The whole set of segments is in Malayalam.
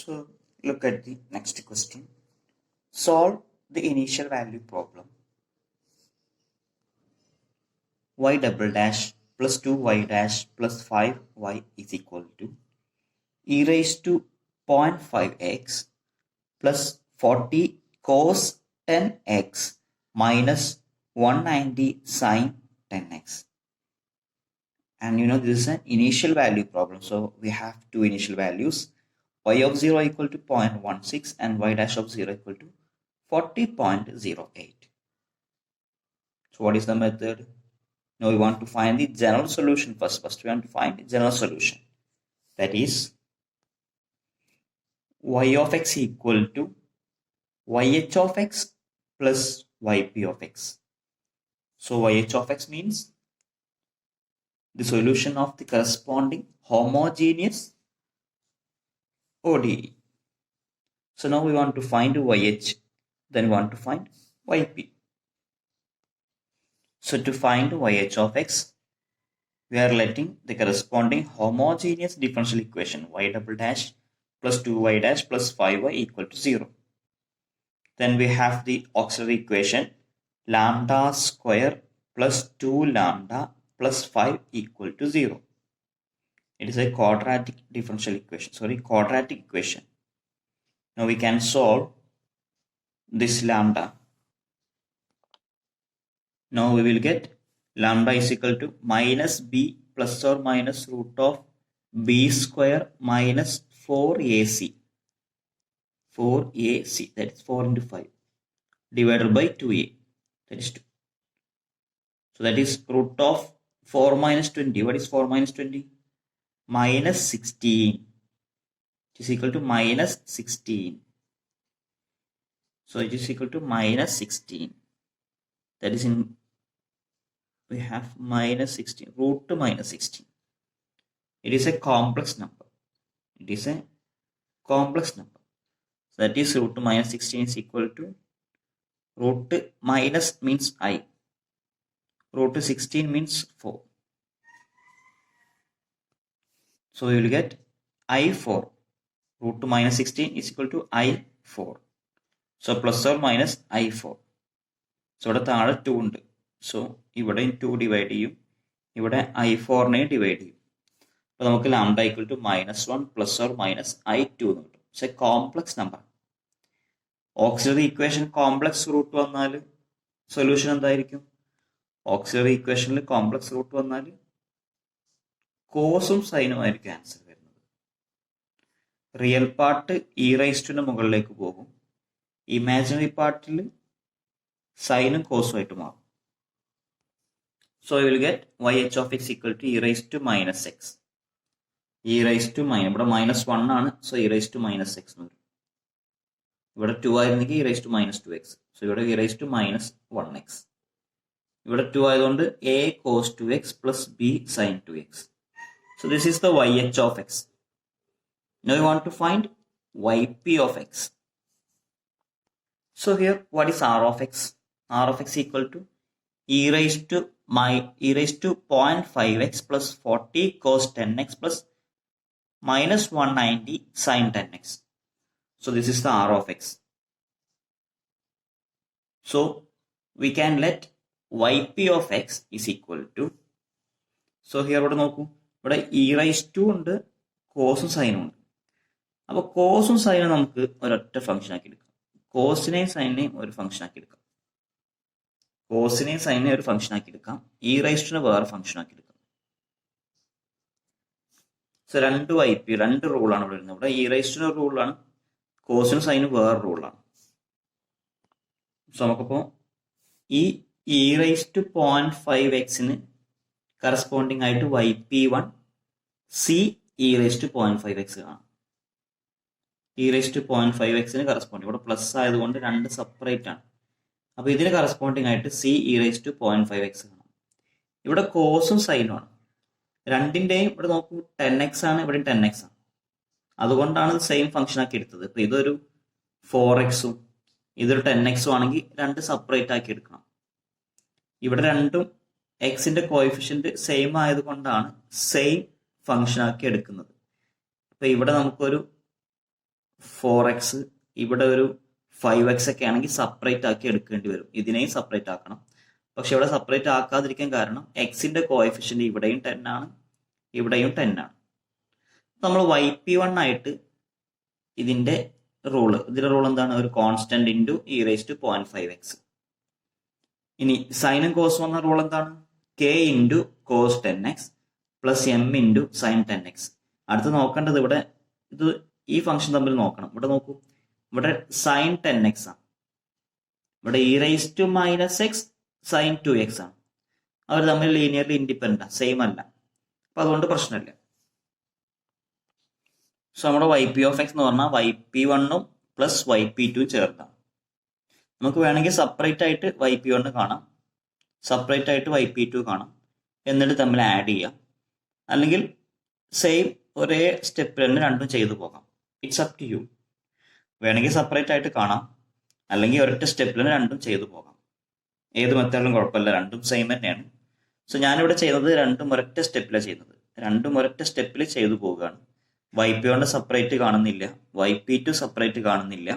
So look at the next question. Solve the initial value problem. Y double dash plus 2y dash plus 5y is equal to e raised to 0.5x plus 40 cos 10x minus 190 sin 10x. And this is an initial value problem. So we have two initial values. Y of 0 equal to 0.16 and y dash of 0 equal to 40.08. So what is the method? Now we want to find the general solution first. First we want to find the general solution. That is y of x equal to yh of x plus yp of x. So yh of x means the solution of the corresponding homogeneous ODE. So now we want to find YH, then we want to find YP. So to find YH of x, we are letting the corresponding homogeneous differential equation y double dash plus 2y dash plus 5y equal to 0. Then we have the auxiliary equation lambda square plus 2 lambda plus 5 equal to 0. It is a quadratic differential equation, quadratic equation. Now we can solve this lambda. Now we will get lambda is equal to minus b plus or minus root of b square minus 4ac. 4ac, that is 4 into 5, divided by 2a, that is 2. So that is root of 4 minus 20. What is 4 minus 20? Minus 16. It is equal to minus 16. So it is equal to minus 16. That is we have minus 16, root to minus 16. It is a complex number. It is a complex number. So that is root to minus 16 is equal to root to minus means I. Root to 16 means 4. So we will get I4. Root to minus 16 is equal to I4. So plus or minus I4. So ഇവിടെ താഴെ 2 ഉണ്ട്. So ഇവിടെ 2 ഡിവൈഡ് ചെയ്യും. ഇവിടെ I4നെ ഡിവൈഡ് ചെയ്യും. അപ്പോൾ നമുക്ക് lambda equal to -1 plus or minus I2 എന്ന് കിട്ടും. പക്ഷെ complex number. Auxiliary equation complex root വന്നാൽ സൊല്യൂഷൻ എന്തായിരിക്കും? ഓക്സിലറി ഇക്വേഷനിൽ കോംപ്ലക്സ് റൂട്ട് വന്നാൽ കോസും സൈനും ആയിരിക്കും ആൻസർ വരുന്നത്. റിയൽ പാർട്ട് ഇ റൈസ്റ്റിന് മുകളിലേക്ക് പോകും. ഇമാജിനറി പാർട്ടിൽ സൈനും കോസും ആയിട്ട് മാറും. So we will get yh of x equal to e raised to minus x. e raised to minus, ഇവിടെ -1 ആണ്. So e raised to minus x എന്ന് വരും. ഇവിടെ 2 ആയിരുന്നെങ്കിൽ e raised to minus 2x. So ഇവിടെ e raised to minus 1x. ഇവിടെ 2 ആയതുകൊണ്ട് a cos 2x plus b sin 2x. So this is the yh of x. Now we want to find yp of x. So here what is r of x? r of x equal to e raised to 0.5x plus 40 cos 10x plus minus 190 sin 10x. So this is the r of x. So we can let yp of x is equal to, so here ഇവിടെ നോക്കൂ, ഇവിടെ e raised to ഉണ്ട്, കോസും സൈനും ഉണ്ട്. അപ്പോൾ കോസും സൈനും നമുക്ക് ഒരൊറ്റ ഫംഗ്ഷൻ ആക്കി എടുക്കാം. കോസിനെയും സൈനിനെയും ഒരു ഫംഗ്ഷൻ ആക്കി എടുക്കാം. കോസിനെയും സൈനിനെയും ഒരു ഫംഗ്ഷൻ ആക്കി എടുക്കാം. ഇ റൈസ്റ്റിനെ വേറെ ഫംഗ്ഷൻ ആക്കി എടുക്കാം. സോ രണ്ട് റൂളാണ് ഇവിടെ വരുന്നത്. ഇവിടെ ഇ റൈസ്റ്റിന് ഒരു റൂളാണ്, കോസിനും സൈനും വേറെ റൂളാണ്. സോ നമുക്കിപ്പോൾ ഈ ഇ റൈസ്റ്റ് 0.5x കറസ്പോണ്ടിങ് ആയിട്ട് yp1 C E raised 0.5x കാണാം. ഇ റൈസ്റ്റ് 0.5x കറസ്പോണ്ടിങ്, ഇവിടെ പ്ലസ് ആയതുകൊണ്ട് രണ്ട് സെപ്പറേറ്റ് ആണ്. അപ്പോൾ ഇതിന് കറസ്പോണ്ടിങ് ആയിട്ട് സി ഇ റൈസ്റ്റ് 0.5x കാണാം. ഇവിടെ കോസും സൈനും ആണ്. രണ്ടിൻ്റെയും ഇവിടെ നോക്കൂ 10x ആണ്, ഇവിടെ 10x ആണ്. അതുകൊണ്ടാണ് സെയിം ഫംഗ്ഷൻ ആക്കി എടുത്തത്. ഇപ്പൊ ഇതൊരു 4xും ഇതൊരു 10xും ആണെങ്കിൽ രണ്ട് സെപ്പറേറ്റ് ആക്കി എടുക്കണം. ഇവിടെ രണ്ടും എക്സിന്റെ കോഎഫിഷ്യന്റ് സെയിം ആയതുകൊണ്ടാണ് സെയിം ഫംഗ്ഷൻ ആക്കി എടുക്കുന്നത്. അപ്പൊ ഇവിടെ നമുക്കൊരു 4x, ഇവിടെ ഒരു 5x ഒക്കെ ആണെങ്കിൽ സെപ്പറേറ്റ് ആക്കി എടുക്കേണ്ടി വരും. ഇതിനെയും സെപ്പറേറ്റ് ആക്കണം. പക്ഷെ ഇവിടെ സെപ്പറേറ്റ് ആക്കാതിരിക്കാൻ കാരണം എക്സിന്റെ കോഎഫിഷ്യന്റ് ഇവിടെയും 10 ആണ്, ഇവിടെയും 10 ആണ്. നമ്മൾ YP1 ആയിട്ട് ഇതിന്റെ റൂൾ എന്താണ്? ഒരു കോൺസ്റ്റന്റ് ഇൻറ്റു e⁵.5x. ഇനി സൈനും കോസും വന്ന റൂൾ എന്താണ്? k into cos 10x plus m into sine 10x. അടുത്ത് നോക്കേണ്ടത് ഇവിടെ ഇത് ഈ ഫംഗ്ഷൻ തമ്മിൽ നോക്കണം. ഇവിടെ നോക്കൂ, ഇവിടെ സൈൻ 10x ആണ്, ഇവിടെ e⁻x സൈൻ 2x ആണ്. അവർ തമ്മിൽ ലീനിയർലി ഇൻഡിപെൻഡന്റ്, സെയിം അല്ല. അപ്പൊ അതുകൊണ്ട് പ്രശ്നമില്ല. സോ നമ്മുടെ YP(x) എന്ന് പറഞ്ഞാൽ YP1 പ്ലസ് YP2 ചേർത്താണ്. നമുക്ക് വേണമെങ്കിൽ സെപ്പറേറ്റ് ആയിട്ട് YP1 കാണാം, സെപ്പറേറ്റ് ആയിട്ട് YP2 കാണാം, എന്നിട്ട് തമ്മിൽ ആഡ് ചെയ്യാം. അല്ലെങ്കിൽ സെയിം ഒരേ സ്റ്റെപ്പിൽ തന്നെ രണ്ടും ചെയ്തു പോകാം. It's up to you. വേണമെങ്കിൽ സെപ്പറേറ്റ് ആയിട്ട് കാണാം, അല്ലെങ്കിൽ ഒരൊറ്റ സ്റ്റെപ്പിൽ തന്നെ രണ്ടും ചെയ്തു പോകാം. ഏത് മെത്തേഡിലും കുഴപ്പമില്ല, രണ്ടും സെയിം തന്നെയാണ്. സോ ഞാനിവിടെ ചെയ്യുന്നത് രണ്ടും ഒരൊറ്റ സ്റ്റെപ്പിലാണ് ചെയ്യുന്നത്. രണ്ടും ഒരൊറ്റ സ്റ്റെപ്പിൽ ചെയ്തു പോവുകയാണ്. YP1 സെപ്പറേറ്റ് കാണുന്നില്ല, YP2 സെപ്പറേറ്റ് കാണുന്നില്ല,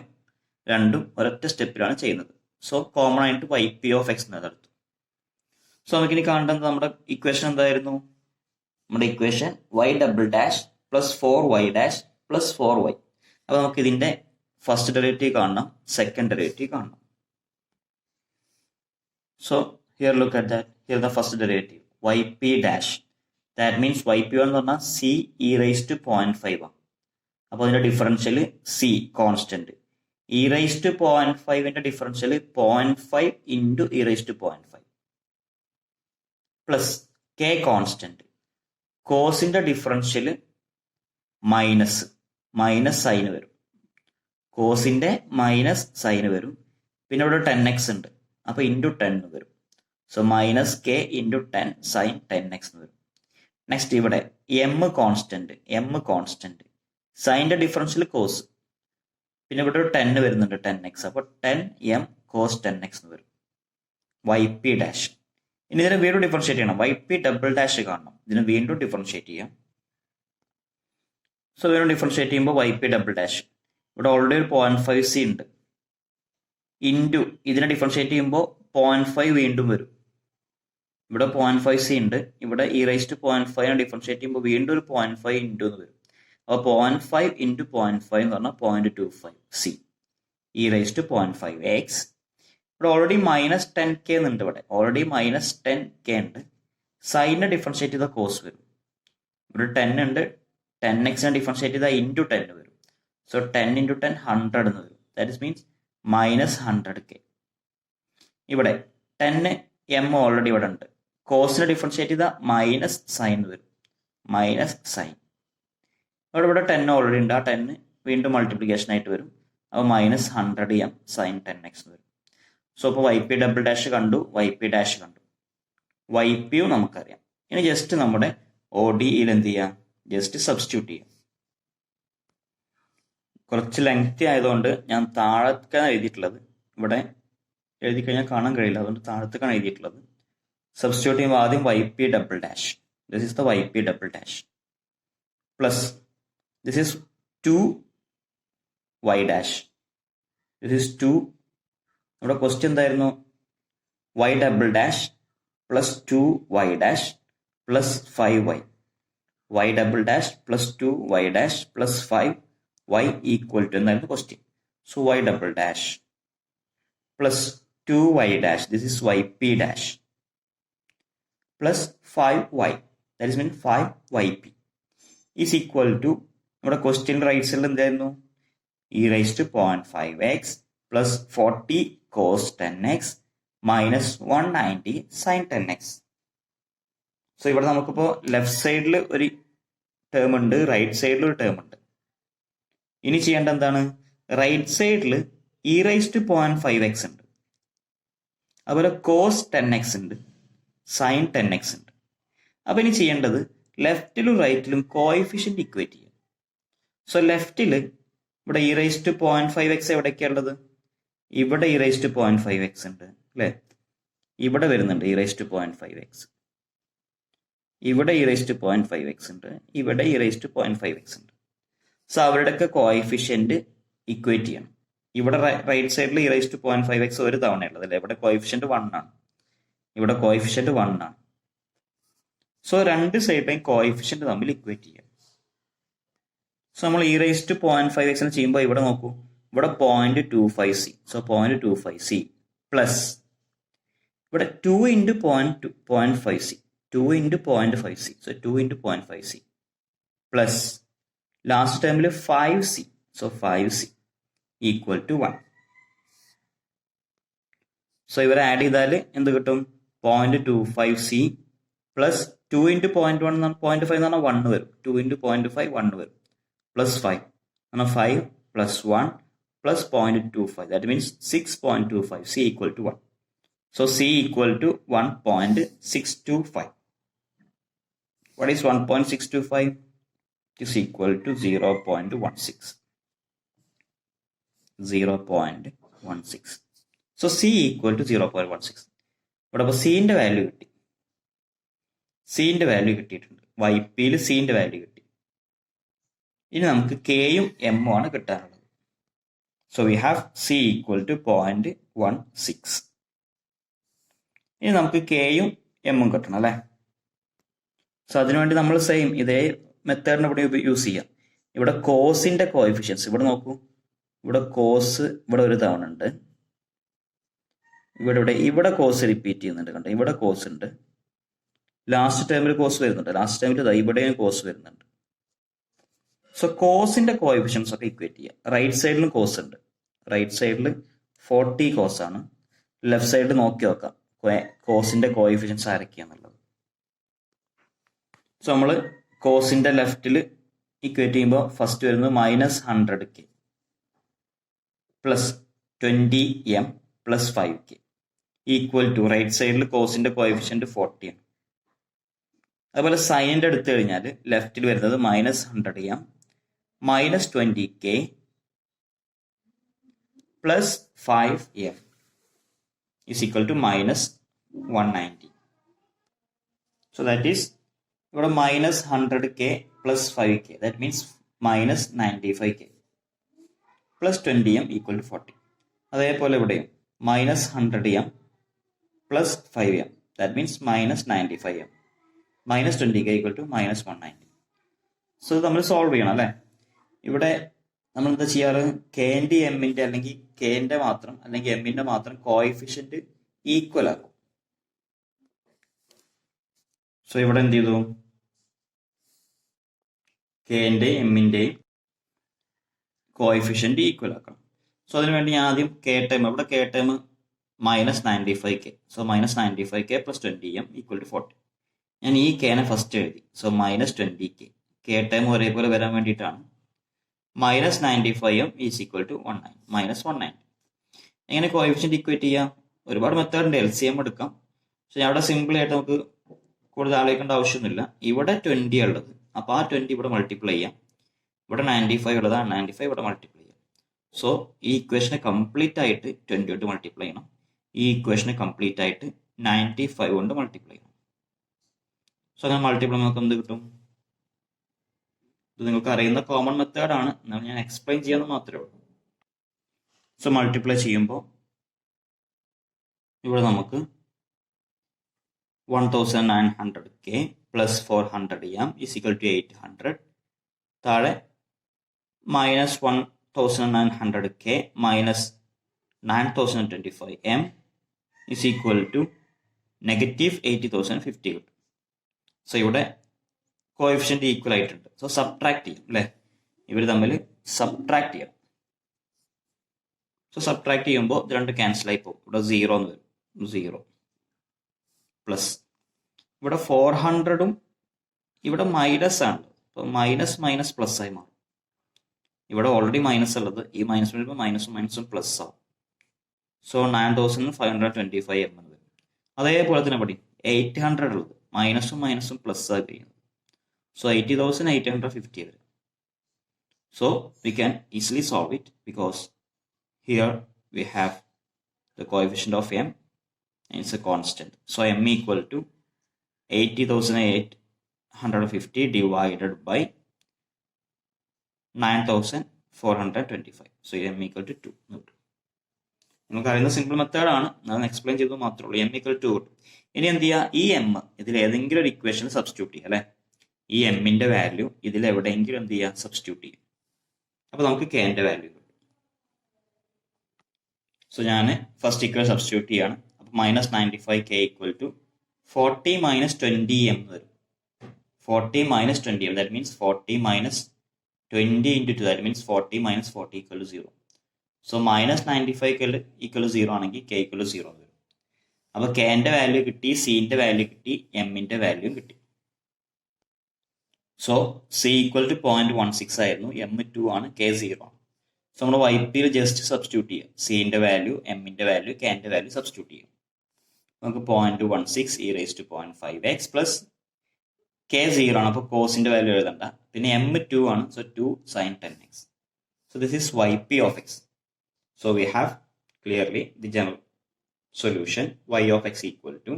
രണ്ടും ഒരൊറ്റ സ്റ്റെപ്പിലാണ് ചെയ്യുന്നത്. സോ കോമൺ ആയിട്ട് YP(x) എന്നെടുത്തു. സോ നമുക്കിനി കാണേണ്ടത് നമ്മുടെ ഇക്വേഷൻ എന്തായിരുന്നു? നമ്മുടെ equation y" plus 4y' plus 4y. അപ്പൊ നമുക്ക് ഇതിന്റെ ഫസ്റ്റ് ഡെറിവേറ്റീവ് കാണണം, സെക്കൻഡ് ഡെറിവേറ്റീവ് കാണണം. So here look at that. Here the first derivative YP'. That means YP1 എന്ന് പറഞ്ഞാൽ c e⁻.5 ആണ്. അപ്പൊ അതിന്റെ ഡിഫറൻഷ്യൽ c കോൺസ്റ്റന്റ്, e⁻.5ന്റെ differential 0.5 into e⁻.5 plus k constant. കോസിന്റെ ഡിഫറൻഷ്യൽ മൈനസ് സൈന് വരും, കോസിന്റെ മൈനസ് സൈന് വരും. പിന്നെ ഇവിടെ 10x ഉണ്ട്, അപ്പൊ ഇൻറ്റു 10 വരും. So -k into 10 sign 10x വരും. നെക്സ്റ്റ് ഇവിടെ m കോൺസ്റ്റന്റ്, സൈൻ്റെ ഡിഫറൻഷ്യൽ കോസ്, പിന്നെ ഇവിടെ ഒരു 10 വരുന്നുണ്ട്, 10x, അപ്പോൾ 10m cos 10x വരും. YP'. ഇനി ഇതിനെ വീണ്ടും ഡിഫറൻഷിയേറ്റ് ചെയ്യണം, YP" കാണണം. ഇതിനെ വീണ്ടും ഡിഫറൻഷിയേറ്റ് ചെയ്യാം. സോ വീണ്ടും ഡിഫറൻഷിയേറ്റ് ചെയ്യുമ്പോൾ YP', ഇവിടെ ഓൾറെഡി ഒരു 0.5c ഉണ്ട്, ഇൻറ്റു ഇതിനെ ഡിഫറൻഷിയേറ്റ് ചെയ്യുമ്പോൾ 0.5 വീണ്ടും വരും. ഇവിടെ 0.5c ഉണ്ട്, ഇവിടെ e⁻.5 ഡിഫറൻഷിയേറ്റ് ചെയ്യുമ്പോൾ വീണ്ടും ഒരു 0.5 ഇൻറ്റു എന്ന് വരും. അപ്പോൾ 0.5 ഇൻറ്റു 0.5 എന്ന് പറഞ്ഞാൽ 0.25c e⁻.5x. ഇവിടെ ഓൾറെഡി -10k എന്നുണ്ട്, ഇവിടെ ഓൾറെഡി -10k ഉണ്ട്. സൈനെ ഡിഫറൻഷിയേറ്റ് ചെയ്ത കോസ് വരും. ഇവിടെ 10 ഉണ്ട്, 10x ഡിഫറൻഷിയേറ്റ് ചെയ്താൽ ഇൻറ്റു 10 വരും. സോ 10 ഇൻറ്റു 10 100 എന്ന് വരും. That is means -100k. ഇവിടെ 10m ഓൾറെഡി ഇവിടെ ഉണ്ട്, കോസിനെ ഡിഫറൻഷിയേറ്റ് ചെയ്താൽ മൈനസ് സൈൻ വരും, മൈനസ് സൈൻ. ഇവിടെ 10 ഓൾറെഡി ഉണ്ട്, ആ 10 വീണ്ടും മൾട്ടിപ്ലിക്കേഷൻ ആയിട്ട് വരും. അപ്പോൾ -100m സൈൻ 10x വരും. സോ അപ്പോൾ YP'' കണ്ടു, YP' കണ്ടു, YP നമുക്കറിയാം. ഇനി ജസ്റ്റ് നമ്മുടെ ODEയിൽ എന്ത് ചെയ്യാം? ജസ്റ്റ് സബ്സ്റ്റിറ്റ്യൂട്ട് ചെയ്യാം. കുറച്ച് ലെങ്തി ആയതുകൊണ്ട് ഞാൻ താഴത്തേക്കാണ് എഴുതിയിട്ടുള്ളത്, ഇവിടെ എഴുതി കഴിഞ്ഞാൽ കാണാൻ കഴിയില്ല, അതുകൊണ്ട് താഴത്തേക്കാണ് എഴുതിയിട്ടുള്ളത്. സബ്സ്റ്റിറ്റ്യൂട്ട് ചെയ്യുമ്പോൾ ആദ്യം YP'. This is the YP'. Plus this is 2y'. This is 2. നമ്മുടെ ക്വസ്റ്റ്യൻ എന്തായിരുന്നു? Y" plus 2y' plus 5y. Y" plus 2y' plus 5y equal to എന്നായിരുന്നു question. So Y" plus 2y', this is YP' plus 5y, that is mean 5YP is equal to, നമ്മുടെ ക്വസ്റ്റ്യൻ റൈറ്റ് സൈഡിൽ എന്തായിരുന്നു? e⁻.5x plus 40 cos 10x minus 190 sin 10x. So ഇവിടെ നമുക്കിപ്പോൾ ലെഫ്റ്റ് സൈഡിൽ ഒരു ടേം ഉണ്ട്, റൈറ്റ് സൈഡിൽ ഒരു ടേം ഉണ്ട്. ഇനി ചെയ്യേണ്ട എന്താണ്? റൈറ്റ് സൈഡിൽ e⁻.5x ഉണ്ട്, അതുപോലെ cos 10x ഉണ്ട്, sin 10x ഉണ്ട്. അപ്പൊ ഇനി ചെയ്യേണ്ടത് ലെഫ്റ്റിലും റൈറ്റിലും കോഎഫിഷ്യന്റ് ഇക്വേറ്റ് ചെയ്യും. സോ ലെഫ്റ്റിൽ ഇവിടെ e⁻.5x എവിടേക്കുള്ളത്? ഇവിടെ e⁻.5x ഉണ്ട് അല്ലേ, ഇവിടെ വരുന്നുണ്ട് e⁻.5x, ഇവിടെ e⁻.5x ഉണ്ട്, ഇവിടെ e⁻.5x ഉണ്ട്. സോ അവരുടെയൊക്കെ കോഎഫിഷ്യന്റ് ഇക്വേറ്റ് ചെയ്യണം. ഇവിടെ റൈറ്റ് സൈഡിൽ e⁻5x ഒരു തവണയുള്ളത് അല്ലേ, ഇവിടെ കോയിഫിഷ്യന്റ് 1 ആണ്, ഇവിടെ കോയിഫിഷ്യന്റ് 1 ആണ്. സോ രണ്ട് സൈഡിലെയും കോയിഫിഷ്യന്റ് തമ്മിൽ ഇക്വേറ്റ് ചെയ്യാം. സോ നമ്മൾ e⁻5x ചെയ്യുമ്പോൾ ഇവിടെ നോക്കൂ, ഇവിടെ 0.25c, സോ 0.25c പ്ലസ് ഇവിടെ 2 into 0.5c, 2 into 0.5c, so 2 into 0.5c plus last ടൈമിൽ 5c, so 5c equal to 1. So ഇവരെ ആഡ് ചെയ്താൽ എന്ത് കിട്ടും? 0.25c പ്ലസ് 2 into 0.1 എന്ന് പറഞ്ഞാൽ 0.5 എന്ന് പറഞ്ഞാൽ 1 വരും, 2 into 0.5 1 വരും, പ്ലസ് 5 എന്നാൽ 5 plus 1 plus 0.25, that means 6.25c equal to 1. So c equal to 1.625. What is 1.625? It is equal to 0.16. 0.16. So c equal to 0.16. ഇവിടെ അപ്പോൾ സിന്റെ വാല്യൂ കിട്ടി, സിന്റെ വാല്യൂ കിട്ടിയിട്ടുണ്ട്, YP-യിൽ സിന്റെ വാല്യൂ കിട്ടി. ഇനി നമുക്ക് കെയും എമ്മും ആണ് കിട്ടാനുള്ളത്. So we have c equal to 0.16. ഇനി നമുക്ക് കെയും എമ്മും കിട്ടണം അല്ലേ. സോ അതിനുവേണ്ടി നമ്മൾ സെയിം ഇതേ മെത്തേഡിന് ഇവിടെ യൂസ് ചെയ്യാം. ഇവിടെ കോസിന്റെ കോഎഫിഷ്യൻസ് ഇവിടെ നോക്കൂ, ഇവിടെ കോസ് ഇവിടെ ഒരു തവണ ഉണ്ട്, ഇവിടെ കോസ് റിപ്പീറ്റ് ചെയ്യുന്നുണ്ട്, കണ്ടോ ഇവിടെ കോസ് ഉണ്ട്, ലാസ്റ്റ് ടൈമിൽ കോസ് വരുന്നുണ്ട്, ലാസ്റ്റ് ടൈമിൽ ഇവിടെയും കോസ് വരുന്നുണ്ട്. സോ കോസിന്റെ കോഎഫിഷ്യൻസ് ഒക്കെ ഇക്വേറ്റ് ചെയ്യാം. റൈറ്റ് സൈഡിലും കോസ് ഉണ്ട്, റൈറ്റ് സൈഡിൽ 40 കോസ് ആണ്, ലെഫ്റ്റ് സൈഡിൽ നോക്കി നോക്കാം കോസിന്റെ കോഎഫിഷ്യൻസ് ആരൊക്കെയാന്നുള്ളത്. സോ നമ്മൾ കോസിന്റെ ലെഫ്റ്റിൽ ഇക്വേറ്റ് ചെയ്യുമ്പോൾ ഫസ്റ്റ് വരുന്നത് -100k plus 20m plus 5k equal to right സൈഡിൽ കോസിന്റെ കോഎഫിഷ്യന്റ് 40 ആണ്. അതുപോലെ സൈനിന്റെ എടുത്തു കഴിഞ്ഞാൽ ലെഫ്റ്റിൽ വരുന്നത് -100m minus 20k plus 5m is equal to -190. So that is ഇവിടെ -100k plus 5k, that means -95k plus 20m equal to 40. അതേപോലെ ഇവിടെയും -100m plus 5m, that means -95m minus 20k equal to -190. So ഇത് നമ്മൾ സോൾവ് ചെയ്യണം അല്ലേ. ഇവിടെ നമ്മൾ എന്താ ചെയ്യാറ്, കെന്റെ എമ്മിന്റെ അല്ലെങ്കിൽ കെന്റെ മാത്രം അല്ലെങ്കിൽ എമ്മിന്റെ മാത്രം കോഎഫിഷ്യന്റ് ഈക്വൽ ആക്കും. സോ ഇവിടെ എന്ത് ചെയ്തു, കെന്റെയും എമ്മിന്റെയും കോഎഫിഷ്യന്റ് ഈക്വൽ ആക്കണം. സോ അതിനുവേണ്ടി ഞാൻ ആദ്യം കെ ടൈം, ഇവിടെ K time -95k, so -95k plus 20m equal to 40. ഞാൻ ഈ കെനെ ഫസ്റ്റ് എഴുതി, സോ -20k, കെ ടൈം ഒരേപോലെ വരാൻ വേണ്ടിയിട്ടാണ്. -95m is equal to -190. എങ്ങനെ കോഎഫിഷ്യന്റ് ഇക്വേറ്റ് ചെയ്യാം? ഒരുപാട് മെത്തേഡ് ഉണ്ട്, LCM എടുക്കാം. പക്ഷെ ഞാൻ അവിടെ സിമ്പിൾ ആയിട്ട് നമുക്ക് കൂടുതൽ ആലോചിക്കേണ്ട ആവശ്യമൊന്നുമില്ല. ഇവിടെ 20 ഉള്ളത്, അപ്പോൾ ആ 20 ഇവിടെ മൾട്ടിപ്ലൈ ചെയ്യാം. ഇവിടെ 95 ഉള്ളതാണ്, 95 ഇവിടെ മൾട്ടിപ്ലൈ ചെയ്യാം. സോ ഈ ഇക്വേഷനെ കംപ്ലീറ്റ് ആയിട്ട് 20 കൊണ്ട് മൾട്ടിപ്ലൈ ചെയ്യണം. ഈ ഇക്വേഷനെ കംപ്ലീറ്റ് ആയിട്ട് 95 കൊണ്ട് മൾട്ടിപ്ലൈ ചെയ്യണം. സോ അങ്ങനെ മൾട്ടിപ്ലൈ നമുക്ക് എന്ത് കിട്ടും? ഇത് നിങ്ങൾക്ക് അറിയുന്ന കോമൺ മെത്തേഡാണ്, എന്നാൽ ഞാൻ എക്സ്പ്ലെയിൻ ചെയ്യാന്ന് മാത്രമേ ഉള്ളൂ. സോ മൾട്ടിപ്ലൈ ചെയ്യുമ്പോൾ ഇവിടെ നമുക്ക് 1900k plus 400m is equal to 800. താഴെ -1900k minus 9025m is equal to -80,050 കിട്ടും. സോ ഇവിടെ കോഎഫിഷ്യന്റ് ഈക്വൽ ആയിട്ടുണ്ട്. സോ സബ്ട്രാക്ട് ചെയ്യും അല്ലേ, ഇവർ തമ്മിൽ സബ്ട്രാക്ട് ചെയ്യാം. സോ സബ്ട്രാക്ട് ചെയ്യുമ്പോൾ ഇത് രണ്ട് ക്യാൻസൽ ആയി പോകും. ഇവിടെ 0 എന്ന് വരും, 0 പ്ലസ് ഇവിടെ 400ഉം ഇവിടെ മൈനസ് ആണ്, അപ്പോൾ മൈനസ് മൈനസ് പ്ലസ് ആയി മാറും. ഇവിടെ ഓൾറെഡി മൈനസ് ഉള്ളത്, ഈ മൈനസ് വരുമ്പോൾ മൈനസും പ്ലസ് ആവും. സോ 9525m എന്ന് വരും. അതേപോലെ തന്നെ ഇവിടെ 800 ഉള്ളത് മൈനസും പ്ലസ് ആയി കഴിയും. So 80,850 വരും. So we can easily solve it because here we have the coefficient of m and it's a constant. So m equal to 80,850 divided by 9,050. 425. So m equal to 2 എന്ന് കിട്ടും. നമുക്ക് അറിയുന്ന സിമ്പിൾ മെത്തേഡാണ്, ഞാൻ എക്സ്പ്ലെയിൻ ചെയ്തത് മാത്രമേ ഉള്ളൂ. m equal to 2 കിട്ടും. ഇനി എന്ത് ചെയ്യുക, ഈ m ഇതിൽ ഏതെങ്കിലും ഒരു ഇക്വേഷൻ സബ്സ്റ്റിറ്റ്യൂട്ട് ചെയ്യുക അല്ലെ. ഈ എമ്മിന്റെ വാല്യൂ ഇതിൽ എവിടെയെങ്കിലും എന്ത് ചെയ്യുക, സബ്സ്റ്റിറ്റ്യൂട്ട് ചെയ്യും. അപ്പൊ നമുക്ക് k ന്റെ വാല്യൂ കിട്ടും. സോ ഞാൻ ഫസ്റ്റ് ഇക്വേഷൻ സബ്സ്റ്റിറ്റ്യൂട്ട് ചെയ്യാണ്. അപ്പൊ -95k ഈക്വൽ ടു 40 - 20m വരും. 40 - 20m, that means 40 - 20 into 2, that means 40 - 40 equal to 0. So -95 equal to 0 ആണെങ്കിൽ k equal to 0 വരും. അപ്പൊ k ന്റെ വാല്യൂ കിട്ടി, c ന്റെ വാല്യൂ കിട്ടി, m ന്റെ വാല്യൂ കിട്ടി. സോ c ഈക്വൽ ടു 0.16 ആയിരുന്നു, m 2 ആണ്, k 0 ആണ്. സോ നമ്മൾ YP ജസ്റ്റ് സബ്സ്റ്റിറ്റ്യൂട്ട് ചെയ്യാം. c ന്റെ വാല്യൂ, m ന്റെ വാല്യൂ, k ന്റെ വാല്യൂ സബ്സ്റ്റിറ്റ്യൂട്ട് ചെയ്യും. നമുക്ക് 0.16 e raised to 0.5x plus k 0 ആണ്, അപ്പോൾ കോസിന്റെ വാല്യൂ എഴുതണ്ട. പിന്നെ m 2 ആണ്, സോ 2 sin 10x. So this is YP of x. So we have clearly the general solution y of x equal to,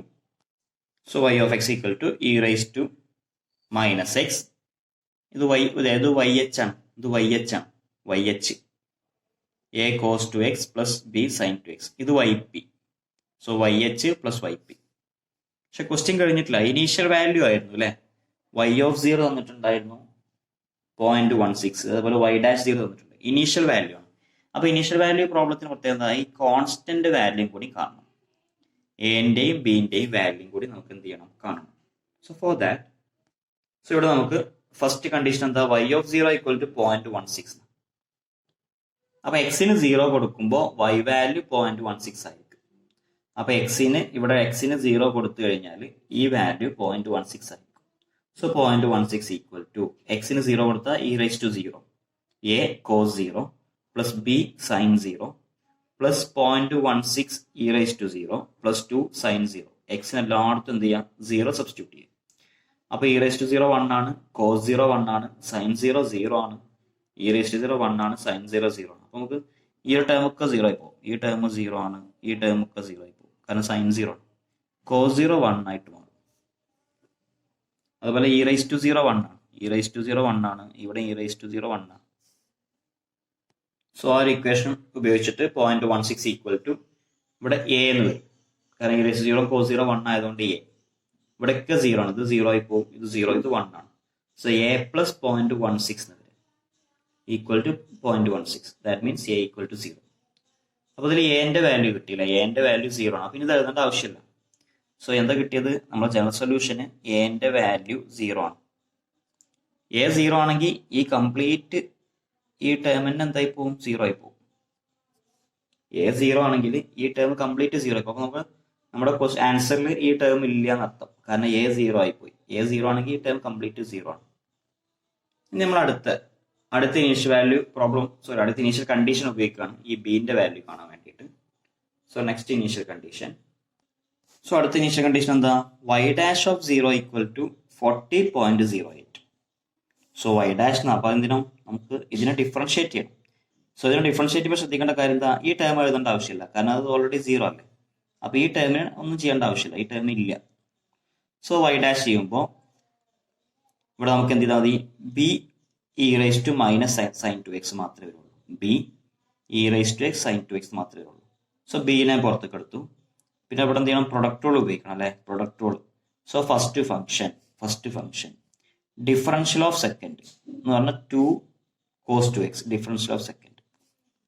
so y of x equal to e raised to minus x. ഇത് y, അതായത് yh ആണ്, ഇത് yh ആണ്, yh a cos 2x plus b sin 2x. ഇത് yp. So yh plus yp. പക്ഷെ ക്വസ്റ്റ്യൻ കഴിഞ്ഞിട്ടില്ല, ഇനീഷ്യൽ വാല്യൂ ആയിരുന്നു അല്ലെ. y ഓഫ് 0 തന്നിട്ടുണ്ടായിരുന്നു 0.16, അതുപോലെ y ഡാഷ് 0 തന്നിട്ടുണ്ട്, ഇനീഷ്യൽ വാല്യൂ ആണ്. അപ്പൊ ഇനീഷ്യൽ വാല്യൂ പ്രോബ്ലത്തിന് പ്രത്യേകത ഈ കോൺസ്റ്റന്റ് വാല്യൂ കൂടി കാണണം, എന്റെയും ബിന്റെയും വാല്യൂ കൂടി നമുക്ക് എന്ത് ചെയ്യണം, കാണണം. സോ ഫോർ ദാറ്റ്, സോ ഇവിടെ നമുക്ക് ഫസ്റ്റ് കണ്ടീഷൻ എന്താ, y ഓഫ് 0 ഈക്വൽ ടു 0.16. അപ്പൊ എക്സിന് 0 കൊടുക്കുമ്പോൾ y വാല്യൂ 0.16 ആയിരിക്കും. അപ്പൊ ഇവിടെ എക്സിന് 0 കൊടുത്തു കഴിഞ്ഞാൽ ഈ വാല്യൂ 0.16 ആയിരിക്കും. സോ 0.16 ഈക്വൽ ടു എക്സിന് 0 കൊടുത്താൽ e raised to 0 a cos 0 plus b sin 0 plus 0.16 e raised to 0 plus 2 sin 0. എക്സിന് എല്ലായിടത്തും എന്ത് ചെയ്യാം, 0 സബ്സ്റ്റിറ്റ്യൂട്ട് ചെയ്യും. അപ്പൊ e raised to 0 1 ആണ്, cos 0 1 ആണ്, sin 0 0 ആണ്, e raised to 0 1 ആണ്, sin 0 0 ആണ്. അപ്പൊ നമുക്ക് ഈ ഒരു ടേം ഒക്കെ 0 ആയി പോകും, ഈ ടേം 0 ആണ്, ഈ ടേം ഒക്കെ 0 ആയി പോകും, കാരണം sin 0 ആണ്. cos 0 1 ആയിട്ട് മാറും. അതുപോലെ e raised to 0 1 ആണ്, e raised to 0 1 ആണ്, ഇവിടെ e raised to 0 1 ആണ്. സോ ആ ഒരു ഇക്വേഷൻ ഉപയോഗിച്ചിട്ട് 0.16 ഈക്വൽ ടു ഇവിടെ എ എന്ന് വരും, കാരണം e raised to 0 cos 0 1 ആയതുകൊണ്ട് എ. ഇവിടെയൊക്കെ 0 ആണ്, ഇത് 0 ആയി പോകും, ഇത് 0, ഇത് 1 ആണ്. സോ എ പ്ലസ് 0.16 എന്ന് വരും equal to 0.16, that means a equal to 0. അപ്പോൾ ഇതിൽ എന്റെ വാല്യൂ കിട്ടിയില്ല, എന്റെ വാല്യൂ 0 ആണ്, പിന്നെ ഇത് എഴുതേണ്ട ആവശ്യമില്ല. സോ എന്താ കിട്ടിയത്, നമ്മുടെ ജനറൽ സൊല്യൂഷന് എന്റെ വാല്യൂ 0 ആണ്. എ 0 ആണെങ്കിൽ ഈ കംപ്ലീറ്റ് ഈ ടേമിന് എന്തായി പോകും, 0 ആയി പോകും. എ 0 ആണെങ്കിൽ ഈ ടേം കംപ്ലീറ്റ് 0 ആയി പോകും. അപ്പൊ നമുക്ക് നമ്മുടെ ആൻസറിൽ ഈ ടേം ഇല്ല എന്നർത്ഥം, കാരണം എ 0 ആയി പോയി. എ 0 ആണെങ്കിൽ ഈ ടേം കംപ്ലീറ്റ് 0 ആണ്. ഇനി നമ്മൾ അടുത്ത ഇനീഷ്യൽ വാല്യൂ പ്രോബ്ലം, അടുത്ത ഇനീഷ്യൽ കണ്ടീഷൻ ഉപയോഗിക്കുകയാണ് ഈ ബിന്റെ വാല്യൂ കാണാൻ വേണ്ടിയിട്ട്. So next initial condition. So അടുത്ത ഇനീഷ്യൽ കണ്ടീഷൻ എന്താ, y dash of 0 equal to 40.08. So y dash എന്ന്, അപ്പൊ എന്തിനും നമുക്ക് ഇതിനെ ഡിഫറൻഷിയേറ്റ് ചെയ്യണം. സോ ഇതിനെ ഡിഫറൻഷിയേറ്റ് ചെയ്യുമ്പോൾ ശ്രദ്ധിക്കേണ്ട കാര്യം എന്താ, ഈ ടേം എഴുതേണ്ട ആവശ്യമില്ല, കാരണം അത് ഓൾറെഡി 0 അല്ലേ. അപ്പൊ ഈ ടേമിന് ഒന്നും ചെയ്യേണ്ട ആവശ്യമില്ല, ഈ ടേമിന് ഇല്ല. സോ y ഡാഷ് ചെയ്യുമ്പോൾ ഇവിടെ നമുക്ക് എന്ത് ചെയ്താൽ മതി, b e raised to minus sin 2x മാത്രമേ വരുള്ളൂ, b e raised to x sin 2x മാത്രമേ വരുള്ളൂ. സോ ബിനെ പുറത്തേക്ക് എടുത്തു. പിന്നെ ഇവിടെ എന്ത് ചെയ്യണം, പ്രൊഡക്റ്റ് റൂൾ ഉപയോഗിക്കണം അല്ലെ, product rule. So first function differential of second എന്ന് പറഞ്ഞാൽ 2 cos 2x differential of second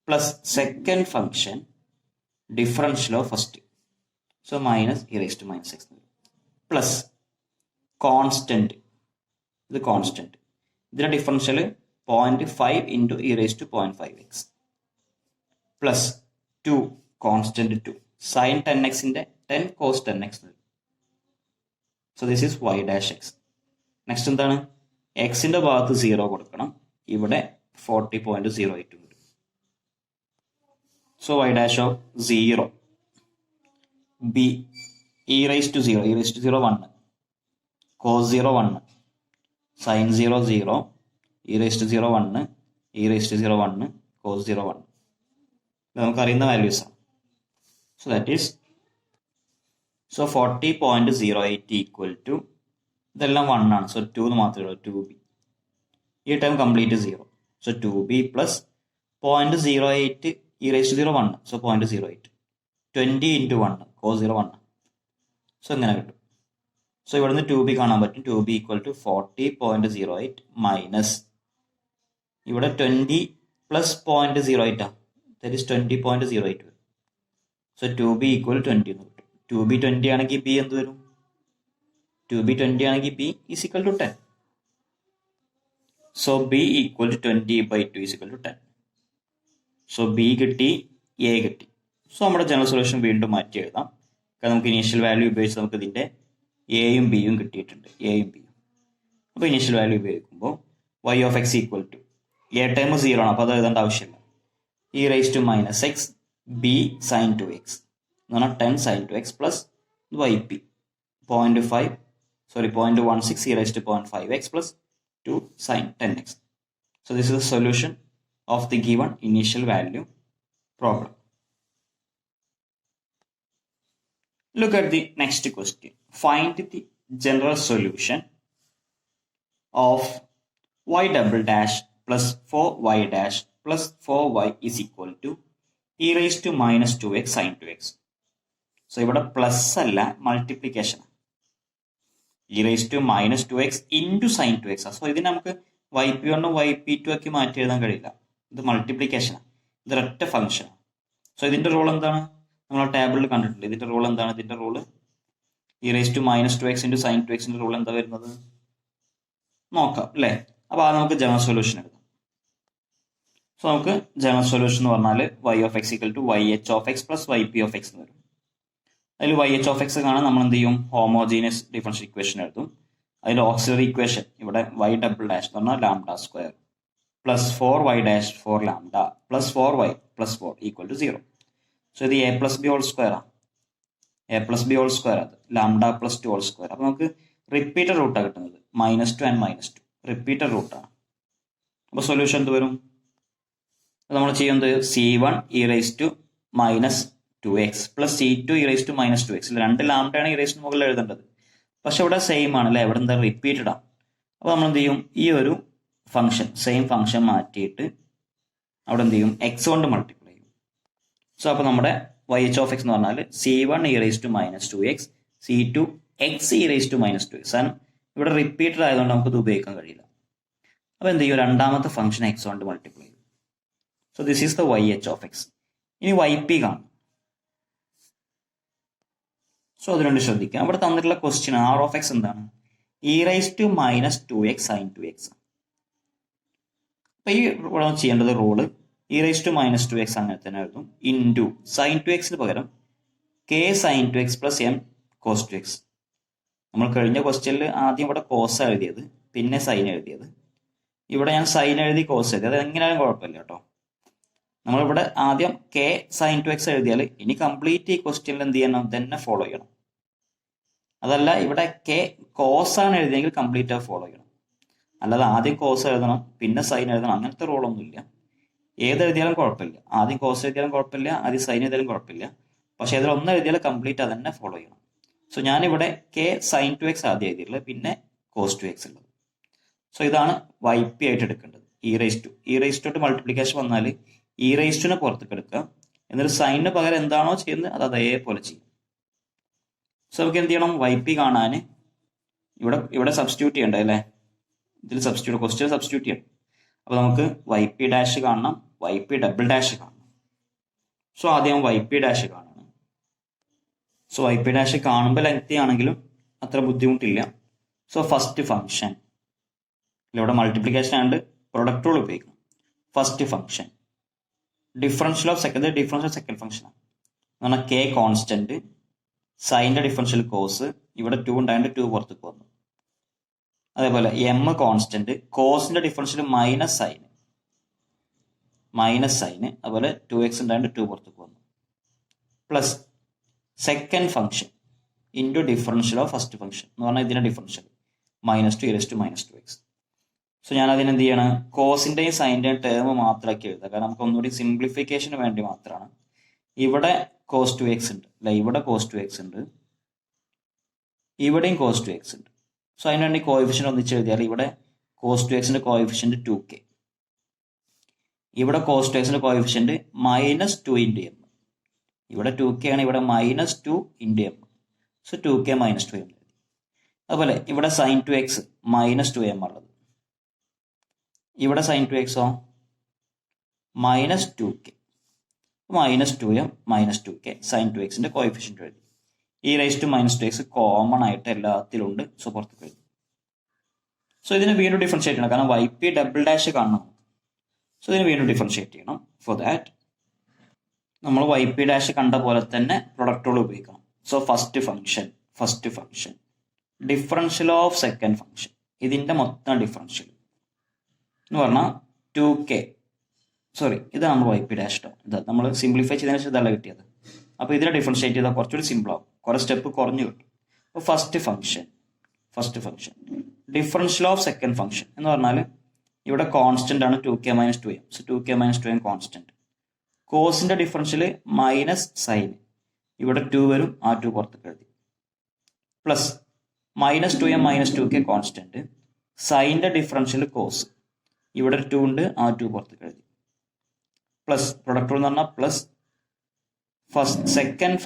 plus second function differential of first. So minus e raised to minus x plus constant, ഇത് കോൺസ്റ്റന്റ്, ഇതിന്റെ differential 0.5 into e raised to 0.5x plus 2 constant 2 sin 10xന്റെ 10 cos 10x. So this is y dash X. Next എന്താണ്, എക്സിന്റെ ഭാഗത്ത് 0 കൊടുക്കണം, ഇവിടെ 40.08 വരും. So y dash of 0 b e raised to 0 1 cos 0 1 sin 0 0 e raised to 0 1 e raised to 0 1 cos 0 1. നമുക്ക് അറിയുന്ന വാല്യൂസ് ആണ്. So that is, so 40.08 equal to, ഇതെല്ലാം 1 ആണ്, സോ 2 മാത്രമേ ഉള്ളൂ, 2b. ഈ time complete 0, so 2b plus 0.08 e raised to 0 1. So 0.08. 20 into 1 cos 0 1. So ഇങ്ങനെ കിട്ടും. സോ ഇവിടുന്ന് 2b കാണാൻ പറ്റും. 2b ഈക്വൽ ടു 40.08 മൈനസ് ഇവിടെ 20 പ്ലസ് 0.08 ആണ്. ദാറ്റ് ഈസ് 20.08 വരും. സോ 2b ഈക്വൽ 20 എന്ന് കിട്ടും. 2b 20 ആണെങ്കിൽ b എന്ത് വരും? 2b 20 ആണെങ്കിൽ b is equal to 10. So b equal to 20/2 is equal to 10. So b കിട്ടി, a കിട്ടി. സോ നമ്മുടെ ജനറൽ സൊല്യൂഷൻ വീണ്ടും മാറ്റി എഴുതാം. കാരണം നമുക്ക് ഇനീഷ്യൽ വാല്യൂ ഉപയോഗിച്ച് നമുക്ക് ഇതിൻ്റെ എയും ബിയും കിട്ടിയിട്ടുണ്ട്. എയും ബിയും. അപ്പോൾ ഇനീഷ്യൽ വാല്യൂ ഉപയോഗിക്കുമ്പോൾ y of x equal to a time 0 ആണ്. അപ്പോൾ അത് എഴുതേണ്ട ആവശ്യമില്ല. e raise to minus x b sine 2x എന്ന് പറഞ്ഞാൽ 10 sine 2x plus yp 0.16 e raise to 0.5x plus 2 sine 10x. So this is the solution of the given initial value problem. Look at the next question. Find the general solution of y double dash plus 4y dash plus 4y is equal to e raised to minus 2x sin 2x. So ഇവിടെ പ്ലസ് അല്ല, multiplication. e raised to minus 2x into sin 2x. So ഇതിന് നമുക്ക് yp1 yp2 ആക്കി മാറ്റി എഴുതാൻ കഴിയില്ല. ഇത് മൾട്ടിപ്ലിക്കേഷനാണ്. ഇത് ഒരൊറ്റ ഫംഗ്ഷനാണ്. സോ ഇതിന്റെ റോൾ എന്താണ്? നമ്മൾ ടേബിളിൽ കണ്ടിട്ടുണ്ട്. ഇതിന്റെ റൂൾ എന്താണ്? ഇതിന്റെ rule e raised to minus 2x into sin 2x ന്റെ റൂൾ എന്താ വരുന്നത് നോക്കാം അല്ലേ? അപ്പോൾ അത് നമുക്ക് ജനറൽ സൊല്യൂഷൻ എടുക്കാം. സോ നമുക്ക് ജനറൽ സൊല്യൂഷൻ എന്ന് പറഞ്ഞാൽ y of x equal to yh of x plus yp of x എന്ന് വരും. അതിൽ yh ഓഫ് എക്സ് കാണാൻ നമ്മൾ എന്ത് ചെയ്യും? ഹോമോജീനിയസ് ഡിഫറൻഷ്യൽ ഇക്വേഷൻ എഴുതും. അതിൽ ഓക്സിലറി ഇക്വേഷൻ ഇവിടെ y ഡബിൾ ഡാഷ് എന്ന് പറഞ്ഞാൽ lambda square plus 4y dash 4 lambda plus 4y plus 4 equal to 0. So ഇത് A plus B whole square ആണ്. A plus B whole square അത് ലാംഡ പ്ലസ് 2 ഹോൾ സ്ക്വയർ. അപ്പോൾ നമുക്ക് റിപ്പീറ്റർ റൂട്ടാണ് കിട്ടുന്നത്. -2 ആൻഡ് -2 റിപ്പീറ്റർ റൂട്ടാണ്. അപ്പോൾ സൊല്യൂഷൻ എന്ത് വരും? നമ്മൾ ചെയ്യുന്നത് c1 e raise to minus 2x plus c2 e raise to minus 2x. രണ്ട് ലാംഡയാണ് e റൈസ് ടു മുകളിൽ എഴുതേണ്ടത്. പക്ഷെ ഇവിടെ സെയിം ആണ് അല്ലേ? ഇവിടെ എന്താ റിപ്പീറ്റഡ് ആണ്. അപ്പോൾ നമ്മൾ എന്ത് ചെയ്യും? ഈ ഒരു ഫംഗ്ഷൻ സെയിം ഫംഗ്ഷൻ മാറ്റിയിട്ട് അവിടെ എന്ത് ചെയ്യും? എക്സ് കൊണ്ട് മൾട്ടിപ്ലൈ ചെയ്യും. സോ അപ്പോൾ നമ്മുടെ yh ഓഫ് എക്സ് എന്ന് പറഞ്ഞാൽ c1 e raise to minus 2x c2 x e raise to minus 2x. കാരണം ഇവിടെ റിപ്പീറ്റഡ് ആയതുകൊണ്ട് നമുക്കിത് ഉപയോഗിക്കാൻ കഴിയില്ല. അപ്പോൾ എന്ത് ചെയ്യും? രണ്ടാമത്തെ ഫംഗ്ഷൻ എക്സ് കൊണ്ട് മൾട്ടിപ്ലൈ ചെയ്യും. So this is the yh of x. ഇനി yp കാണും. സോ അതിനുവേണ്ടി ശ്രദ്ധിക്കാം. അവിടെ തന്നിട്ടുള്ള ക്വസ്റ്റ്യൻ r ഓഫ് എക്സ് എന്താണ്? e raise to minus 2x sine 2x. അപ്പോൾ ഈ ഇവിടെ ചെയ്യേണ്ടത് rule e raise to minus 2x അങ്ങനെ തന്നെ എഴുതും. ഇൻറ്റു സൈൻ 2xന് പകരം k sine 2x plus m cos 2x. നമ്മൾ കഴിഞ്ഞ ക്വസ്റ്റ്യനിൽ ആദ്യം ഇവിടെ കോസ് എഴുതിയത്, പിന്നെ സൈൻ എഴുതിയത്. ഇവിടെ ഞാൻ സൈൻ എഴുതി കോസ് എഴുതി. അത് എങ്ങനെയാലും കുഴപ്പമില്ല കേട്ടോ. നമ്മളിവിടെ ആദ്യം k സൈൻ 2x എഴുതിയാൽ ഇനി കംപ്ലീറ്റ് ഈ ക്വസ്റ്റ്യനിൽ എന്ത് ചെയ്യണം? തന്നെ ഫോളോ ചെയ്യണം. അതല്ല ഇവിടെ k കോസ് ആണ് എഴുതിയെങ്കിൽ കംപ്ലീറ്റ് അത് ഫോളോ ചെയ്യണം. അല്ലാതെ ആദ്യം കോസ് എഴുതണം പിന്നെ സൈൻ എഴുതണം അങ്ങനത്തെ റോളൊന്നുമില്ല. ഏത് എഴുതിയാലും കുഴപ്പമില്ല. ആദ്യം കോസ് എഴുതിയാലും കുഴപ്പമില്ല, ആദ്യം സൈൻ എഴുതിയാലും കുഴപ്പമില്ല. പക്ഷെ അതിൽ ഒന്ന് എഴുതിയാലും കംപ്ലീറ്റ് അത് തന്നെ ഫോളോ ചെയ്യണം. സോ ഞാനിവിടെ k സൈൻ 2x ആദ്യം എഴുതിയിട്ടുള്ളത്, പിന്നെ കോസ് 2x ഉള്ളത്. സോ ഇതാണ് yp ആയിട്ട് എടുക്കേണ്ടത്. e റൈസ് ടു മൾട്ടിപ്ലിക്കേഷൻ വന്നാൽ e റൈസ് ടുനെ പുറത്തേക്ക് എടുക്കുക. എന്നിട്ട് സൈനിന് പകരം എന്താണോ ചെയ്യുന്നത് അത് അതേപോലെ ചെയ്യും. സോ നമുക്ക് എന്ത് ചെയ്യണം? yp കാണാൻ ഇവിടെ സബ്സ്റ്റിറ്റ്യൂട്ട് ചെയ്യണ്ടേ അല്ലേ? ഇതിൽ ക്വസ്റ്റ്യൻ സബ്സ്റ്റിറ്റ്യൂട്ട് ചെയ്യണം. അപ്പോൾ നമുക്ക് yp ഡാഷ് കാണണം, yp ഡബിൾ ഡാഷ് കാണണം. സോ ആദ്യം yp ഡാഷ് കാണണം. സോ yp ഡാഷ് കാണുമ്പോൾ ലെങ്തി ആണെങ്കിലും അത്ര ബുദ്ധിമുട്ടില്ല. സോ ഫസ്റ്റ് ഫംഗ്ഷൻ ഇവിടെ മൾട്ടിപ്ലിക്കേഷൻ ആണ്ട് പ്രൊഡക്റ്റ് റൂൾ ഉപയോഗിക്കും. First function differential of second ഫംഗ്ഷനാണ്. എന്ന് പറഞ്ഞാൽ k കോൺസ്റ്റന്റ്, സൈൻ്റെ ഡിഫറൻഷ്യൽ കോസ്, ഇവിടെ 2 ഉണ്ടായിട്ട് 2 പുറത്തേക്ക് വന്നു. അതേപോലെ m കോൺസ്റ്റന്റ്, കോസിന്റെ ഡിഫറൻഷ്യൽ മൈനസ് സൈന്, അതുപോലെ 2x ഉണ്ടായിട്ട് 2 പുറത്തേക്ക് വന്നു. Plus second function into differential of first function എന്ന് പറഞ്ഞാൽ ഇതിന്റെ differential -2 e raise to minus 2x. So ഞാൻ അതിന് എന്ത് ചെയ്യണം? കോസിന്റെയും സൈന്റെയും ടേം മാത്രമാക്കി എഴുതുക. കാരണം നമുക്ക് ഒന്നുകൂടി സിംപ്ലിഫിക്കേഷന് വേണ്ടി മാത്രമാണ്. ഇവിടെ cos 2x ഉണ്ട് അല്ലെ? ഇവിടെ cos 2x ഉണ്ട്, ഇവിടെയും cos 2x ഉണ്ട്. സോ അതിന് വേണ്ടി കോഎഫിഷ്യന്റ് ഒന്നിച്ച് എഴുതിയാൽ ഇവിടെ cos 2x കോഎഫിഷ്യന്റ് 2k. ഇവിടെ കോസ് ടു എക്സിന്റെ കോഎഫിഷ്യന്റ് -2 ഇൻറ്റു എം. ഇവിടെ 2k ആണ്, ഇവിടെ -2 into M. So 2k -2 M. അതുപോലെ ഇവിടെ സൈൻ ടു എക്സ് -2m ഉള്ളത്. ഇവിടെ സൈൻ ടു എക്സോ -2k, -2m -2k sine two എക്സിന്റെ കോഎഫിഷ്യന്റ് എഴുതി. e⁻²x കോമൺ ആയിട്ട് എല്ലാത്തിലും ഉണ്ട്. സോ പുറത്തേക്ക് എഴുതി. സോ ഇതിനെ വീണ്ടും ഡിഫറൻഷിയേറ്റ് ചെയ്യണം, കാരണം yp" കാണണം. സോ ഇതിന് വീണ്ടും ഡിഫറൻഷിയേറ്റ് ചെയ്യണം. ഫോർ ദാറ്റ് നമ്മൾ yp' കണ്ട പോലെ തന്നെ പ്രൊഡക്റ്റ് റൂൾ ഉപയോഗിക്കണം. So first function differential of second function, ഇതിന്റെ മൊത്തം ഡിഫറൻഷ്യൽ എന്ന് പറഞ്ഞാൽ 2k. സോറി, ഇതാണ് നമ്മൾ yp'. ഇതാ നമ്മൾ സിംപ്ലിഫൈ ചെയ്തതിനു ശേഷം ഇതല്ല കിട്ടിയത്. അപ്പോൾ ഇതിനെ ഡിഫറൻഷിയേറ്റ് ചെയ്താൽ കുറച്ചുകൂടി സിമ്പിൾ ആവും, കുറെ സ്റ്റെപ്പ് കുറഞ്ഞു കിട്ടും. അപ്പോൾ first function differential of second function എന്ന് പറഞ്ഞാൽ ഇവിടെ കോൺസ്റ്റന്റ് ആണ് 2k - 2m. So 2k - 2m constant. കോസിന്റെ ഡിഫറൻഷ്യൽ മൈനസ് സൈൻ, ഇവിടെ 2 വരും, ആ 2 പുറത്തേക്ക് എഴുതി. Plus -2m -2k constant. സൈൻ്റെ ഡിഫറൻഷ്യൽ കോസ്, ഇവിടെ 2 ഉണ്ട്, ആ 2 പുറത്തേക്ക് എഴുതി. പ്ലസ് പ്രൊഡക്റ്റ് റൂൾ എന്ന് പറഞ്ഞാൽ plus second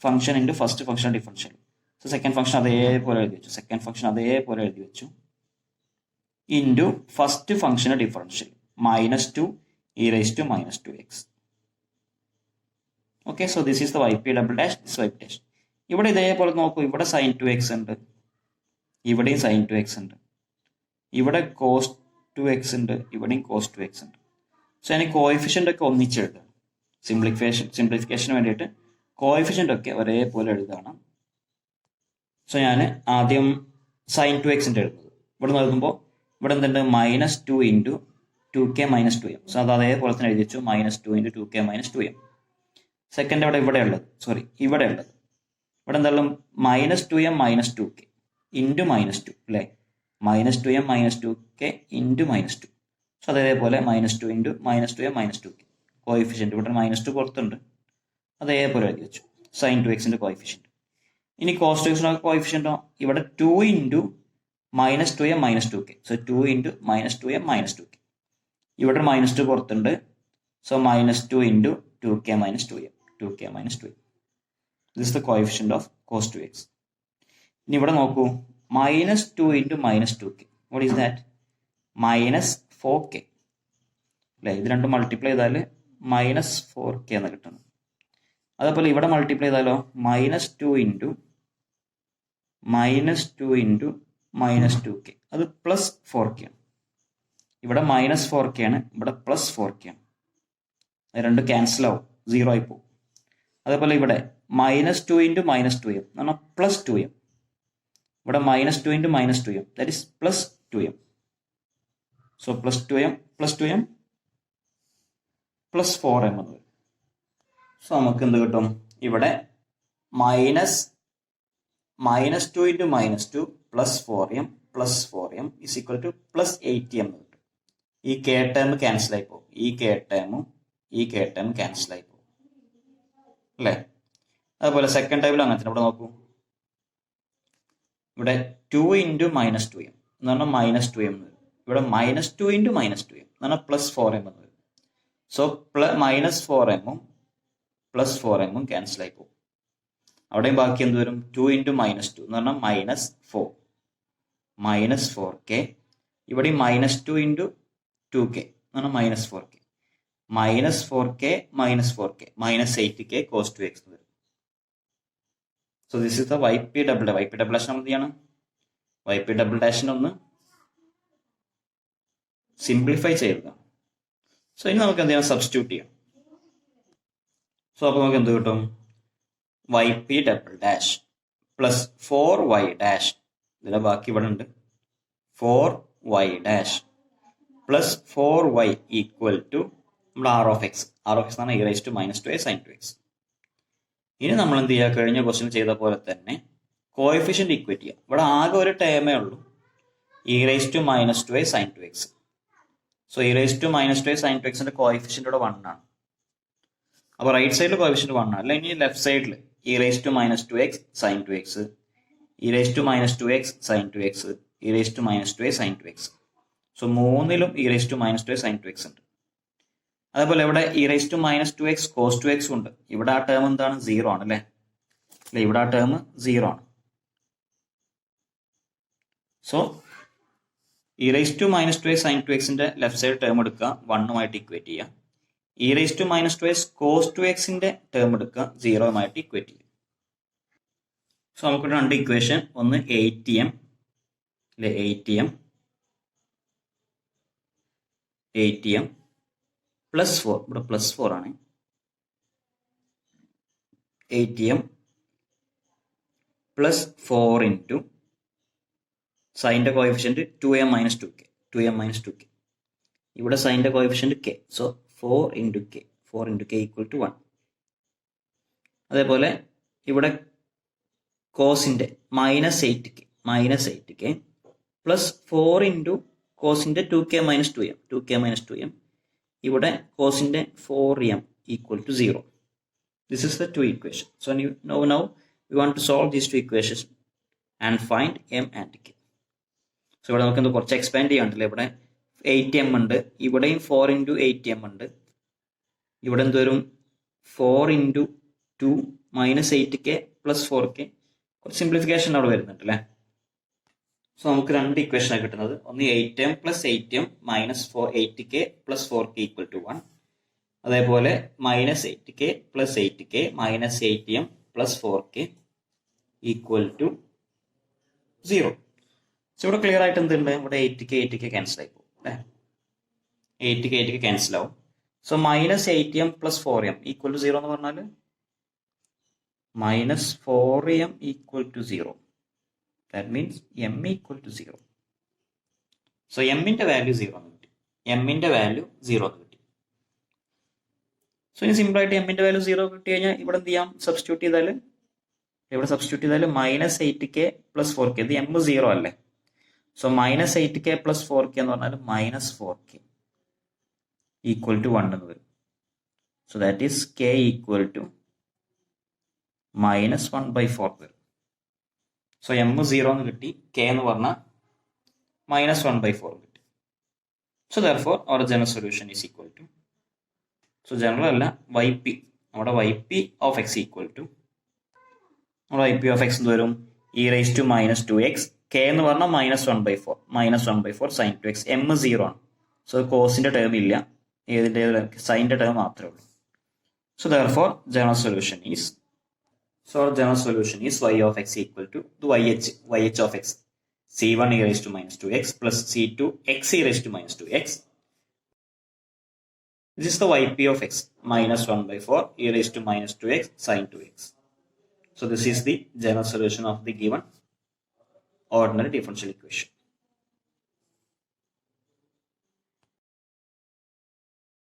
function into first function differential. So second function അതേപോലെ എഴുതി വെച്ചു into first function differential -2 e⁻²-2x. Okay, so this is the yp', ഇവിടെ ഇതേപോലെ നോക്കൂ, ഇവിടെ സൈൻ ടു എക്സ് ഉണ്ട്, ഇവിടെയും സൈൻ ടു എക്സ് ഉണ്ട്, ഇവിടെ കോസ് ടു എക്സ് ഉണ്ട്, ഇവിടെയും കോസ് ടു എക്സ് ഉണ്ട്. സോ ഞാൻ കോഎഫിഷ്യൻ്റ് ഒക്കെ ഒന്നിച്ചെഴുതുക. സിംപ്ലിഫിക്കേഷന് വേണ്ടിയിട്ട് കോഎഫിഷ്യൻ്റ് ഒക്കെ ഒരേപോലെ എഴുതുകയാണ്. സോ ഞാൻ ആദ്യം സൈൻ ടു എക്സിൻ്റെ എഴുതുന്നത്. ഇവിടെ നിന്ന് എഴുതുമ്പോൾ ഇവിടെ എന്തുണ്ട്, -2 ഇൻറ്റു 2k - 2m. സോ അത് അതേപോലെ തന്നെ എഴുതി വെച്ചു, -2 ഇൻറ്റു 2k - 2m. സെക്കൻഡ് ഇവിടെ ഉള്ളത് ഇവിടെ എന്തായാലും -2m -2k ഇൻറ്റു -2 അല്ലേ, -2m -2k ഇൻറ്റു -2. സോ അതേപോലെ -2 ഇൻറ്റു -2m -2k കോഎഫിഷ്യൻ്റ് ഇവിടെ -2 പുറത്തുണ്ട്, അതേപോലെ എഴുതി വെച്ചു. സൈൻ ടു എക്സിന്റെ കോഎഫിഷ്യൻ്റ്. ഇനി കോസ് ടു എക്സിന്റെ കോഎഫിഷ്യൻ്റോ ഇവിടെ 2 into -2m -2k. So 2 into -2m -2k, ഇവിടെ -2 പുറത്തുണ്ട്. So -2 into 2k - 2m. This is the coefficient of cos 2x. ഇനി ഇവിടെ നോക്കൂ, -2 into -2k. What is that? -4k അല്ലേ. ഇത് രണ്ടും മൾട്ടിപ്ലൈ ചെയ്താൽ -4k എന്ന് കിട്ടുന്നു. അതേപോലെ ഇവിടെ മൾട്ടിപ്ലൈ ചെയ്താലോ -2 ഇൻറ്റു -2k, അത് +4k ആണ്. ഇവിടെ -4k ആണ്, ഇവിടെ +4k ആണ്. അത് രണ്ട് ക്യാൻസൽ ആവും, 0 ആയി പോകും. അതേപോലെ ഇവിടെ -2 ഇൻറ്റു -2m എന്ന് പറഞ്ഞാൽ +2m. ഇവിടെ -2 into -2m, that is +2m. So +2m +4m എന്ന് വരും. സോ നമുക്ക് എന്ത് കിട്ടും, ഇവിടെ -2 into -2 +4m is equal to +80m എന്ന് കിട്ടും. ഈ k ടേം ക്യാൻസൽ ആയി പോകും, ഈ k ടേം ക്യാൻസൽ ആയി പോകും അല്ലേ. അതുപോലെ സെക്കൻഡ് ടൈമിൽ അങ്ങനെ തന്നെ. ഇവിടെ നോക്കൂ, ഇവിടെ 2 ഇൻറ്റു -2m എന്ന് പറഞ്ഞാൽ -2m എന്ന് വരും. ഇവിടെ -2 ഇൻറ്റു -2m എന്ന് പറഞ്ഞാൽ +4m എന്ന് വരും. സോ -4m ക്യാൻസൽ ആയി പോകും. അവിടെയും ബാക്കി എന്ത് വരും, 2 ഇൻറ്റു -2 എന്ന് പറഞ്ഞാൽ -4k. ഇവിടെ -2 ഇൻറ്റു 2k എന്ന് പറഞ്ഞാൽ -4k. -4k -8k cos 2x വരും. So this is the yp'. നമ്മൾ എന്ത് ചെയ്യണം, yp' ഒന്ന് സിംപ്ലിഫൈ ചെയ്യുക. സോ ഇനി നമുക്ക് എന്ത് ചെയ്യാം, സബ്സ്റ്റിറ്റ്യൂട്ട് ചെയ്യാം. സോ അപ്പോൾ നമുക്ക് എന്ത് കിട്ടും, yp' പ്ലസ് 4y', ഇതിന്റെ ബാക്കി ഇവിടെ ഉണ്ട്, 4y' plus 4y equal to നമ്മുടെ r of x എന്ന് പറഞ്ഞാൽ e⁻² sin 2x. ഇനി നമ്മൾ എന്ത് ചെയ്യുക, കഴിഞ്ഞ ക്വസ്റ്റ്യൻ ചെയ്ത പോലെ തന്നെ കോഎഫിഷ്യന്റ് ഈക്വേറ്റ് ചെയ്യുക. ഇവിടെ ആകെ ഒരു ടേമേ ഉള്ളൂ, e⁻² sin 2x. So e⁻² sin 2xന്റെ കോഎഫിഷ്യന്റ് ഇവിടെ 1 ആണ്. അപ്പോൾ റൈറ്റ് സൈഡിൽ കോഎഫിഷ്യന്റ് 1 ആണ്. അല്ല, ഇനി ലെഫ്റ്റ് സൈഡിൽ e⁻²x sin 2x, e⁻²x sin 2x, e⁻² sin 2x. So 3ലും e raised to minus 2x sin 2x ഉണ്ട്. അതേപോലെ ഇവിടെ e raised to minus 2x cos 2x ഉണ്ട്. ഇവിടെ ആ ടേം എന്താണ്? 0 ആണ് അല്ലേ? ഇവിടെ ആ ടേം 0 ആണ്. So e raised to minus 2x sin 2xന്റെ ലെഫ്റ്റ് സൈഡ് ടേം എടുക്കുക, 1ഉമായിട്ട് ഇക്വേറ്റ് ചെയ്യുക. e raised to minus 2x cos 2xന്റെ ടേം എടുക്കുക, 0ഉമായിട്ട് ഇക്വേറ്റ് ചെയ്യുക. സോ നമുക്ക് രണ്ട് ഇക്വേഷൻ, ഒന്ന് 8m അല്ലെ, 8m പ്ലസ് 4, ഇവിടെ പ്ലസ് 4 ആണ്. 8m പ്ലസ് 4 ഇൻറ്റു സൈൻ്റെ കോഎഫിഷ്യൻറ്റ് 2m മൈനസ് 2k. ഇവിടെ സൈൻ്റെ coefficient k. So 4 into k equal to 1. അതേപോലെ ഇവിടെ കോസിൻ്റെ -8k പ്ലസ് 4 ഇൻറ്റു കോസിൻ്റെ 2k മൈനസ് 2m. ഇവിടെ കോസിൻ്റെ 4m equal to 0. This is the two equations. So now we want to solve these two equations and find m and k. So ഇവിടെ നമുക്ക് കുറച്ച് എക്സ്പാൻഡ് ചെയ്യാണ്ടല്ലേ. ഇവിടെ 8m ഉണ്ട്, ഇവിടെയും 4 ഇൻറ്റു 8m ഉണ്ട്. ഇവിടെ എന്ത് വരും? 4 into 2 minus 8k plus 4k. കുറച്ച് സിംപ്ലിഫിക്കേഷൻ അവിടെ വരുന്നുണ്ട് അല്ലേ. സോ നമുക്ക് രണ്ട് ഇക്വേഷനാണ് കിട്ടുന്നത്. ഒന്ന് 8m plus 8m minus 8k plus 4k equal to 1. അതേപോലെ -8k plus 8k minus 8m plus 4k equal to 0. So ഇവിടെ ക്ലിയർ ആയിട്ട് എന്തുണ്ട്? ഇവിടെ 8k ക്യാൻസൽ ആയി പോകും അല്ലേ. 8k ക്യാൻസൽ ആവും. So -8m plus 4m equal to 0 എന്ന് പറഞ്ഞാൽ -4m equal to 0. That means m equal to 0. So എമ്മിൻ്റെ വാല്യൂ 0 എന്ന് കിട്ടി. സോ ഇനി സിമ്പിളായിട്ട് എമ്മിൻ്റെ വാല്യൂ 0 കിട്ടി കഴിഞ്ഞാൽ ഇവിടെ എന്ത് ചെയ്യാം? സബ്സ്റ്റിറ്റ്യൂട്ട് ചെയ്താൽ -8k പ്ലസ് 4k. ഇത് m 0 അല്ലേ. സോ -8k പ്ലസ് 4k എന്ന് പറഞ്ഞാൽ -4k ഈക്വൽ ടു 1 എന്ന് വരും. So that is k equal to -1/4 വരും. സോ m 0 എന്ന് കിട്ടി, k എന്ന് പറഞ്ഞാൽ -1/4 കിട്ടി. So therefore our general solution is equal to, so general അല്ല, yp, നമ്മുടെ yp of x equal to, നമ്മുടെ yp ഓഫ് x എന്ത് വരും? e raised to minus 2x, k എന്ന് പറഞ്ഞാൽ -1/4 sin 2x. m 0 ആണ്. സോ കോസിന്റെ ടേം ഇല്ല, ഏതിൻ്റെ? സൈൻ്റെ ടേം മാത്രമേ ഉള്ളൂ. So therefore general solution is y of x equal to the yh of x, c1 e raised to minus 2x plus c2 x e raised to minus 2x. This is the yp of x, -1/4 e raised to minus 2x sin 2x. So this is the general solution of the given ordinary differential equation.